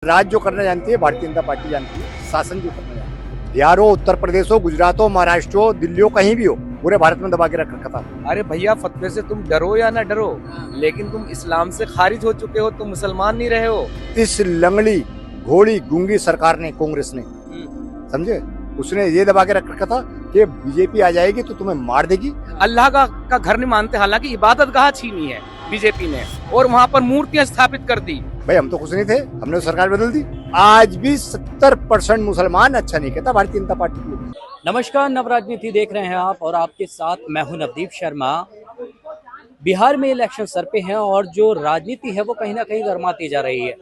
राज जो करना जानती है भारतीय जनता पार्टी जानती है, शासन जो करना जानती है। बिहार हो, उत्तर प्रदेश हो, गुजरात हो, महाराष्ट्र हो, दिल्ली हो, कहीं भी हो, पूरे भारत में दबा के रख रखा था। अरे भैया, फतवे से तुम डरो या ना डरो, लेकिन तुम इस्लाम से खारिज हो चुके हो, तुम मुसलमान नहीं रहे हो। इस लंगड़ी घोड़ी गूंगी सरकार ने, कांग्रेस ने, समझे, उसने ये दबा के रख रखा था कि बीजेपी आ जाएगी तो तुम्हें मार देगी। अल्लाह का घर नहीं मानते, हालांकि इबादत गाह छीनी है बीजेपी ने और वहाँ पर मूर्तियां स्थापित कर दी। भाई हम तो खुश नहीं थे, हमने सरकार बदल दी। आज भी 70% मुसलमान अच्छा नहीं कहता भारतीय जनता पार्टी को। नमस्कार, नवराजनीति देख रहे हैं आप और आपके साथ मैं हूं नवदीप शर्मा। बिहार में इलेक्शन सर पे हैं और जो राजनीति है वो कहीं ना कहीं गर्माती जा रही है।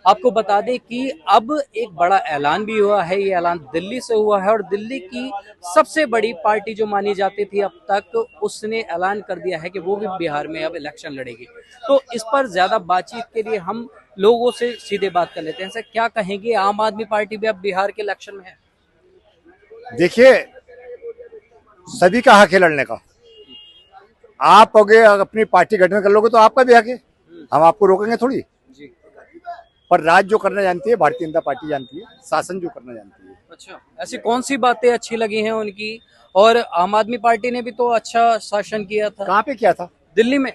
आपको बता दें कि अब एक बड़ा ऐलान भी हुआ है। ये ऐलान दिल्ली से हुआ है और दिल्ली की सबसे बड़ी पार्टी जो मानी जाती थी अब तक, उसने ऐलान कर दिया है कि वो भी बिहार में अब इलेक्शन लड़ेगी। तो इस पर ज्यादा बातचीत के लिए हम लोगों से सीधे बात कर लेते हैं। सर, क्या कहेंगे, आम आदमी पार्टी भी अब बिहार के इलेक्शन में है? देखिए, सभी का हक है लड़ने का। आप अगर अपनी पार्टी गठन कर लोगे तो आपका भी हक है, हम आपको रोकेंगे थोड़ी। पर राज जो करना जानती है भारतीय जनता पार्टी जानती है, शासन जो करना जानती है। अच्छा, ऐसी कौन सी बातें अच्छी लगी हैं उनकी? और आम आदमी पार्टी ने भी तो अच्छा शासन किया था। कहाँ पे किया था? दिल्ली में।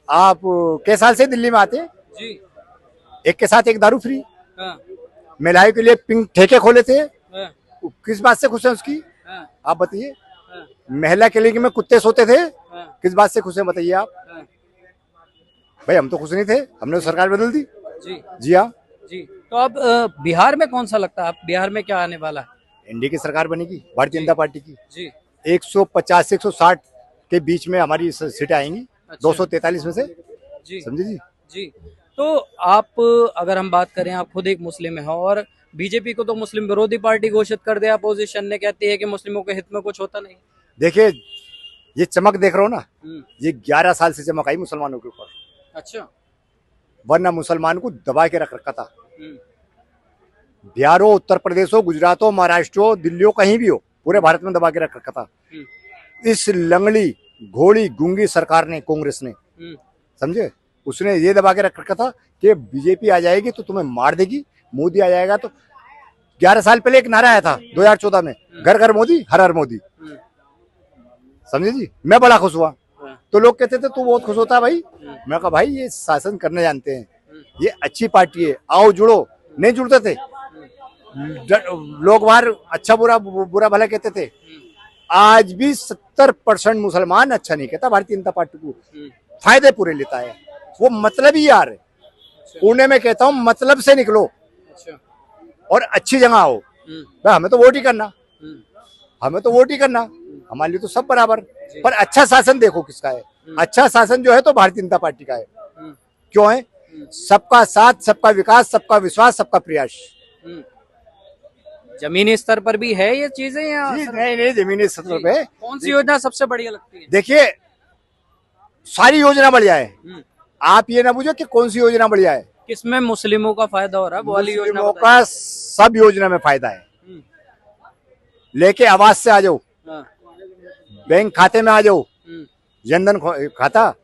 आप कई साल से दिल्ली में आते हैं? जी। एक के साथ एक दारू फ्री, हाँ, महिलाओं के लिए पिंक ठेके खोले थे। हाँ, किस बात से खुश है उसकी? हाँ, आप बताइए। हाँ, महिला के लिए में कुत्ते सोते थे, हाँ, किस बात से खुश है बताइए आप। हाँ। भाई हम तो खुश नहीं थे, हमने तो सरकार बदल दी। जी जी हाँ, जी। तो अब बिहार में कौन सा लगता है? आप बिहार में क्या आने वाला है? एनडीए की सरकार बनेगी भारतीय जनता पार्टी की। जी। 150 से 160 के बीच में हमारी सीटें आएंगी, अच्छा। 243 में से। जी समझे जी? जी। तो आप, अगर हम बात करें, आप खुद एक मुस्लिम है और बीजेपी को तो मुस्लिम विरोधी पार्टी घोषित कर दिया अपोजिशन ने, कहती है कि मुस्लिमों के हित में कुछ होता नहीं। देखिए, ये चमक देख रहे हो ना, हम्म। ये 11 साल से चमक आई मुसलमानों के ऊपर, अच्छा। वरना मुसलमान को दबा के रख रखा था। हम्म। बिहार हो, उत्तर प्रदेश हो, गुजरात हो, महाराष्ट्र हो, दिल्ली हो, कहीं भी हो, पूरे भारत में दबा के रख रखा था। इस लंगड़ी घोड़ी गूंगी सरकार ने, कांग्रेस ने, समझे, उसने ये दबा के रख रखा था कि बीजेपी आ जाएगी तो तुम्हें मार देगी, मोदी आ जाएगा तो। 11 साल पहले एक नारा आया था 2014 में, घर घर मोदी, हर हर मोदी। समझे जी? मैं बड़ा खुश हुआ। तो लोग कहते थे तू बहुत खुश होता है भाई। मैं कहा भाई ये शासन करने जानते हैं, ये अच्छी पार्टी है, आओ जुड़ो। नहीं जुड़ते थे लोग, बाहर अच्छा बुरा बुरा भला कहते थे। आज भी 70% मुसलमान अच्छा नहीं कहता भारतीय जनता पार्टी को, फायदे पूरे लेता है। वो मतलब ही यार, पुणे में कहता हूँ मतलब से निकलो और अच्छी जगह आओ। हमें तो वोट ही करना, हमें तो वोट ही करना, हमारे लिए तो सब बराबर। पर अच्छा शासन देखो किसका है। अच्छा शासन जो है तो भारतीय जनता पार्टी का है। क्यों है? सबका साथ, सबका विकास, सबका विश्वास, सबका प्रयास। जमीनी स्तर पर भी है ये चीजें या? नहीं, जमीनी स्तर पे कौन सी योजना सबसे बढ़िया लगती है? देखिए, सारी योजना बढ़िया है। आप ये ना पूछो कि कौन सी योजना बढ़िया है। किसमें मुस्लिमों का फायदा हो रहा है, वो वाली योजना मुस्लिमों बताइए। का सब योजना में फायदा है। लेके आवाज से आ जाओ, हाँ। बैंक खाते में आ जाओ, जनधन खाता,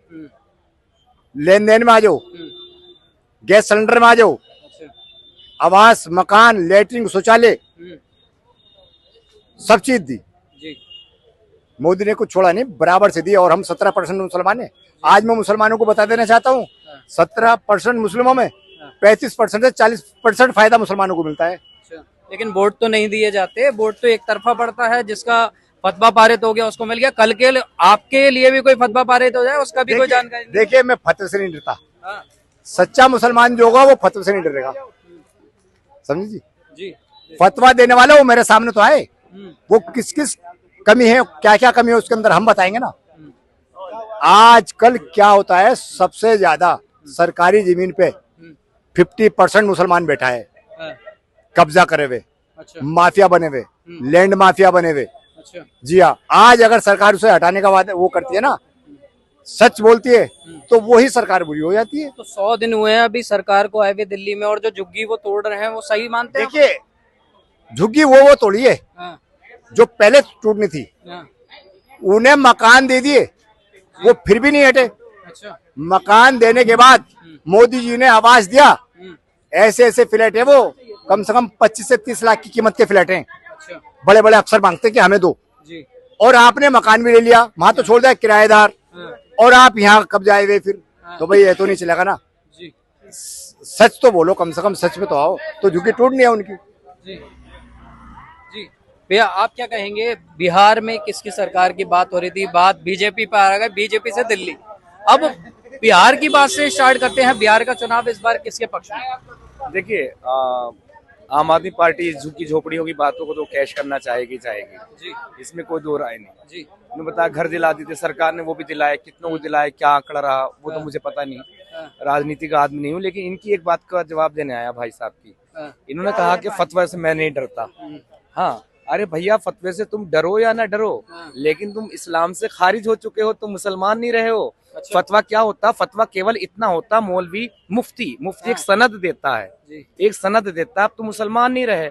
लेन देन में आ जाओ, गैस सिलेंडर में आ जाओ, आवास, मकान, लेटरिन, शौचालय, सब चीज दी। जी। मोदी ने कुछ छोड़ा नहीं, बराबर से दी। और हम 17% मुसलमान हैं। आज मैं मुसलमानों को बता देना चाहता हूँ, 17% मुस्लिमों में 35% से 40% फायदा मुसलमानों को मिलता है। लेकिन वोट तो नहीं दिए जाते, वोट तो एक तरफा पड़ता है। जिसका फतवा पारित हो गया उसको मिल गया। कल के आपके लिए भी कोई फतवा पारित हो जाए, उसका भी कोई जानकारी नहीं। देखिए, मैं फतवे से नहीं डरता। हाँ। सच्चा मुसलमान जो होगा वो फतवे से नहीं डरेगा। समझे जी? जी। फतवा देने वाला वो मेरे सामने तो आए, वो किस किस कमी है, क्या क्या कमी है उसके अंदर हम बताएंगे ना। आजकल क्या होता है, सबसे ज्यादा सरकारी जमीन पे 50% मुसलमान बैठा है, कब्जा करे हुए। अच्छा। माफिया बने हुए, लैंड माफिया बने हुए। अच्छा। जी हाँ, आज अगर सरकार उसे हटाने का वादा वो करती है ना, सच बोलती है, तो वही सरकार बुरी हो जाती है। तो 100 दिन हुए हैं अभी सरकार को आए हुए दिल्ली में, और जो झुग्गी वो तोड़ रहे हैं वो सही मानते हैं? देखिए, झुग्गी वो तोड़ी है जो पहले टूटनी थी। उन्हें मकान दे दिए, वो फिर भी नहीं हटे। अच्छा। मकान देने के बाद मोदी जी ने आवास दिया, ऐसे ऐसे फ्लैट है वो, कम से कम 25 से 30 लाख की कीमत के फ्लैट हैं। अच्छा बड़े बड़े अफसर मांगते हैं कि हमें दो, जी। और आपने मकान भी ले लिया, वहां तो छोड़ दिया किराएदार, हाँ, और आप यहाँ कब जाए हुए फिर, तो भाई ये तो नहीं चलेगा ना। जी सच तो बोलो, कम से कम सच में तो आओ, तो झुकी टूट नहीं है उनकी। जी जी। भैया आप क्या कहेंगे, बिहार में किसकी सरकार की बात हो रही थी, बात बीजेपी पर आ गई, बीजेपी से दिल्ली। अब बिहार की बात से स्टार्ट करते हैं, बिहार का चुनाव इस बार किसके पक्ष में? देखिए, आम आदमी पार्टी झुकी झोपड़ियों की बातों को तो कैश करना चाहेगी जी इसमें कोई दो राय नहीं। जी उन्होंने बताया घर दिला दी थी सरकार ने, वो भी दिलाए, कितनों को दिलाए, क्या आंकड़ा रहा वो तो मुझे पता नहीं, राजनीति का आदमी नहीं हूँ। लेकिन इनकी एक बात का जवाब देने आया भाई साहब की। इन्होंने कहा कि फतवा से मैं नहीं डरता। हाँ, अरे भैया, फतवे से तुम डरो या ना डरो, लेकिन तुम इस्लाम से खारिज हो चुके हो, तुम मुसलमान नहीं रहे हो। अच्छा। फतवा क्या होता? फतवा केवल इतना होता, मौलवी मुफ्ती एक सनद देता है, एक सनद देता है, अब तुम मुसलमान नहीं रहे।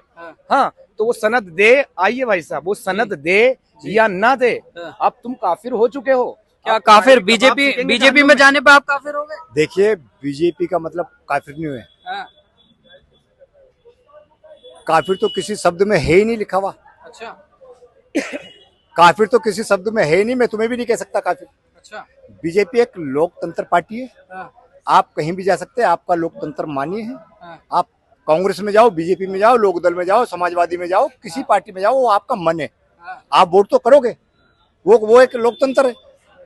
हाँ, तो वो सनद दे, आइए भाई साहब, वो सनद दे या ना दे, अब तुम काफिर हो चुके हो। क्या काफिर बीजेपी में जाने पर आप काफिर हो गए? देखिए, बीजेपी का मतलब काफिर नहीं हुए, हाँ, काफिर तो किसी शब्द में है ही नहीं लिखा हुआ। अच्छा काफिर तो किसी शब्द में है ही नहीं, मैं तुम्हें भी नहीं कह सकता काफिर। अच्छा। बीजेपी एक लोकतंत्र पार्टी है, हाँ, आप कहीं भी जा सकते हैं, आपका लोकतंत्र मान्य है। हाँ, आप कांग्रेस में जाओ, बीजेपी में जाओ, लोकदल में जाओ, समाजवादी में जाओ, किसी पार्टी में जाओ, वो आपका मन है, हाँ, आप वोट तो करोगे, वो एक लोकतंत्र है।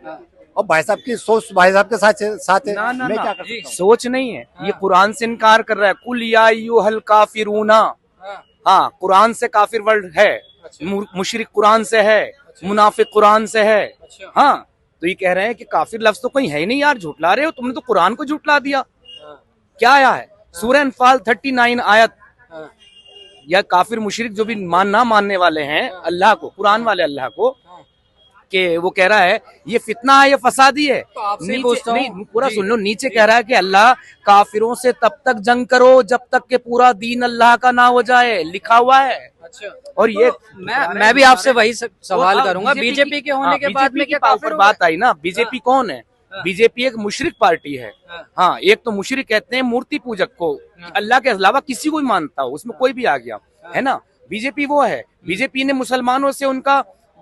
हाँ, और भाई साहब की सोच भाई साहब के साथ है, ना ना मैं ना, क्या कर सकता हूँ? सोच नहीं है, ये कुरान से इनकार कर रहा है। कुल या अय्युहल काफिरूना, हाँ, हाँ, कुरान से काफिर वर्ड है, मुशरिक कुरान से है, मुनाफिक कुरान से है। अच्छा। हाँ, तो ये कह रहे हैं कि काफिर लफ्ज तो कहीं है ही नहीं यार, झूठला रहे हो तुमने, तो कुरान को झूठला दिया। हाँ, क्या आया है? सूरह अनफाल 39 आयत। हाँ, या काफिर मुशरिक जो भी ना मानने वाले हैं अल्लाह को, कुरान वाले अल्लाह को, कि वो कह रहा है ये फितना है, ये फसादी है। तो आपसे नीचे पूछता हूँ। नहीं, पूरा जी, सुन लो, नीचे कह रहा है कि अल्लाह काफिरों से तब तक जंग करो जब तक के पूरा दीन अल्लाह का ना हो जाए, लिखा हुआ है। अच्छा। और ये मैं भी आपसे वही सवाल हाँ, करूंगा, बीजेपी के होने के बाद में क्या ऊपर काफिर हो बात गए? आई ना, बीजेपी कौन है? बीजेपी एक मुशरिक पार्टी है। हाँ, एक तो मुशरिक कहते हैं मूर्ति पूजक को, अल्लाह के अलावा किसी को भी मानता हो, उसमें कोई भी आ गया है ना। बीजेपी वो है, बीजेपी ने मुसलमानों से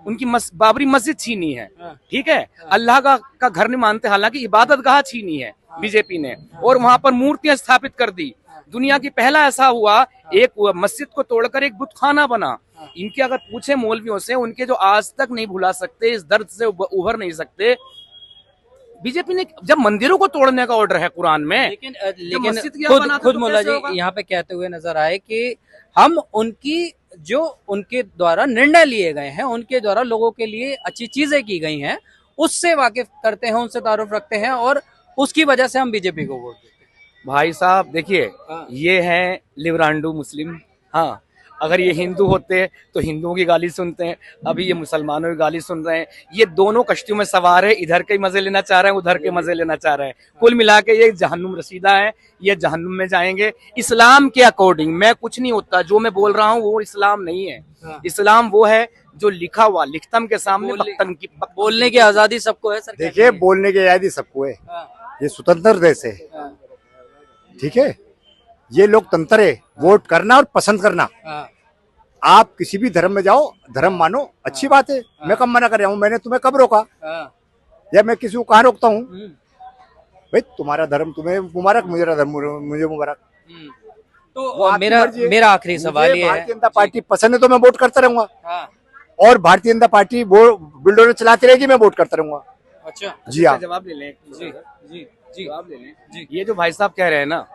उनकी बाबरी मस्जिद छीनी है, ठीक है, अल्लाह का घर नहीं मानते, हालांकि इबादत गाह छीनी है बीजेपी ने, और वहां पर मूर्तियां स्थापित कर दी। दुनिया की पहला ऐसा हुआ, एक मस्जिद को तोड़कर एक बुतखाना बना। इनके अगर पूछे मौलवियों से, उनके जो आज तक नहीं भुला सकते, इस दर्द से उभर नहीं सकते, बीजेपी ने जब मंदिरों को तोड़ने का ऑर्डर है कुरान में, लेकिन मस्जिद की खुद बनाते तो मुल्ला कैसे जी होगा? यहाँ पे कहते हुए नजर आए कि हम उनके द्वारा निर्णय लिए गए हैं, उनके द्वारा लोगों के लिए अच्छी चीजें की गई हैं, उससे वाकिफ करते हैं, उनसे तारुफ रखते हैं, और उसकी वजह से हम बीजेपी को वोट देते हैं। भाई साहब देखिए, हाँ। ये हैं लिबरांडू मुस्लिम। हाँ, अगर ये हिंदू होते तो हिंदुओं की गाली सुनते हैं, अभी ये मुसलमानों की गाली सुन रहे हैं। ये दोनों कश्तियों में सवार है, इधर के मजे लेना चाह रहे हैं, उधर के मजे लेना चाह रहे हैं। कुल मिला के ये जहन्नुम रसीदा है, ये जहन्नुम में जाएंगे। इस्लाम के अकॉर्डिंग मैं कुछ नहीं होता, जो मैं बोल रहा हूँ वो इस्लाम नहीं है। हाँ। इस्लाम वो है जो लिखा हुआ, लिखतम के सामने बोलने की आजादी सबको है सर। देखिए, बोलने की आजादी सबको है, ये स्वतंत्र देश है, ठीक है, ये लोकतंत्र है, वोट करना और पसंद करना। आप किसी भी धर्म में जाओ, धर्म मानो, अच्छी बात है, मैं कब मना कर रहा हूँ, मैंने तुम्हें कब रोका, या मैं किसी को कहाँ रोकता हूँ? भाई तुम्हारा धर्म तुम्हें मुबारक, मेरा धर्म मुझे मुबारक। वो तो आपकी मर्जी है। मेरा आखिरी सवाल मुझे ये है, भारतीय जनता पार्टी पसंद है तो मैं वोट करता रहूंगा, हाँ, और भारतीय जनता पार्टी बिल्डर चलाती रहेगी, मैं वोट करता रहूंगा। अच्छा जी हाँ, जवाब ले लें। जी जी जी जवाब ले लें जी। ये जो भाई साहब कह रहे हैं ना,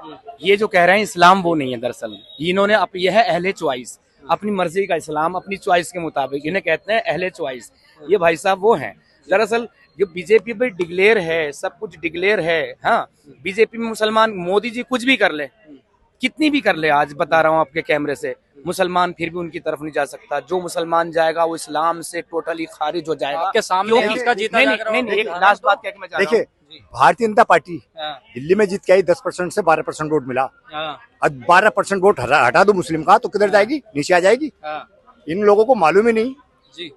ये जो कह रहे हैं इस्लाम वो नहीं है दरअसल, इन्होंने यह है अहले चॉइस, अपनी मर्जी का इस्लाम, अपनी चॉइस के मुताबिक, इन्हें कहते हैं अहले चॉइस। ये भाई साहब वो हैं दरअसल, जो बीजेपी पे डिक्लेयर है, सब कुछ डिक्लेयर है। हाँ, बीजेपी में मुसलमान, मोदी जी कुछ भी कर ले, कितनी भी कर ले, आज बता रहा हूँ आपके कैमरे से, मुसलमान फिर भी उनकी तरफ नहीं जा सकता। जो मुसलमान जाएगा वो इस्लाम से टोटली खारिज हो जाएगा। आपके सामने क्योंकि- इसका जीतना नहीं, जागरा नहीं, होगा। नहीं, एक लास्ट बात कह के मैं जा रहा हूँ। देखिए, भारतीय जनता पार्टी हाँ, दिल्ली में जीत के आई, 10% से 12% वोट मिला। हाँ, अब 12% वोट हटा दो मुस्लिम का, तो किधर जाएगी? नीचे आ जाएगी। हाँ, इन लोगों को मालूम ही नहीं। जी।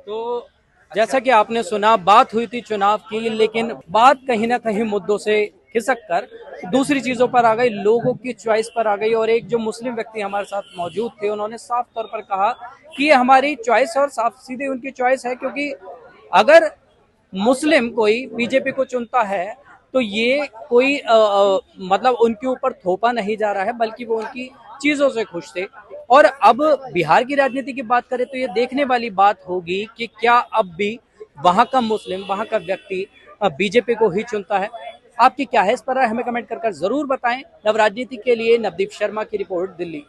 तो जैसा कि आपने सुना, बात हुई थी चुनाव की, लेकिन बात कहीं ना कहीं मुद्दों से खिसक कर दूसरी चीजों पर आ गई, लोगों की चॉइस पर आ गई। और एक जो मुस्लिम व्यक्ति हमारे साथ मौजूद थे, उन्होंने साफ तौर पर कहा कि ये हमारी चॉइस है और साफ सीधे उनकी चॉइस है, क्योंकि अगर मुस्लिम कोई बीजेपी को चुनता है तो ये कोई मतलब उनके ऊपर थोपा नहीं जा रहा है, बल्कि वो उनकी चीजों से खुश थे। और अब बिहार की राजनीति की बात करें तो ये देखने वाली बात होगी कि क्या अब भी वहां का मुस्लिम, वहां का व्यक्ति बीजेपी को ही चुनता है। आपकी क्या है इस पर राय, हमें कमेंट कर जरूर बताएं। नव राजनीति के लिए नवदीप शर्मा की रिपोर्ट, दिल्ली।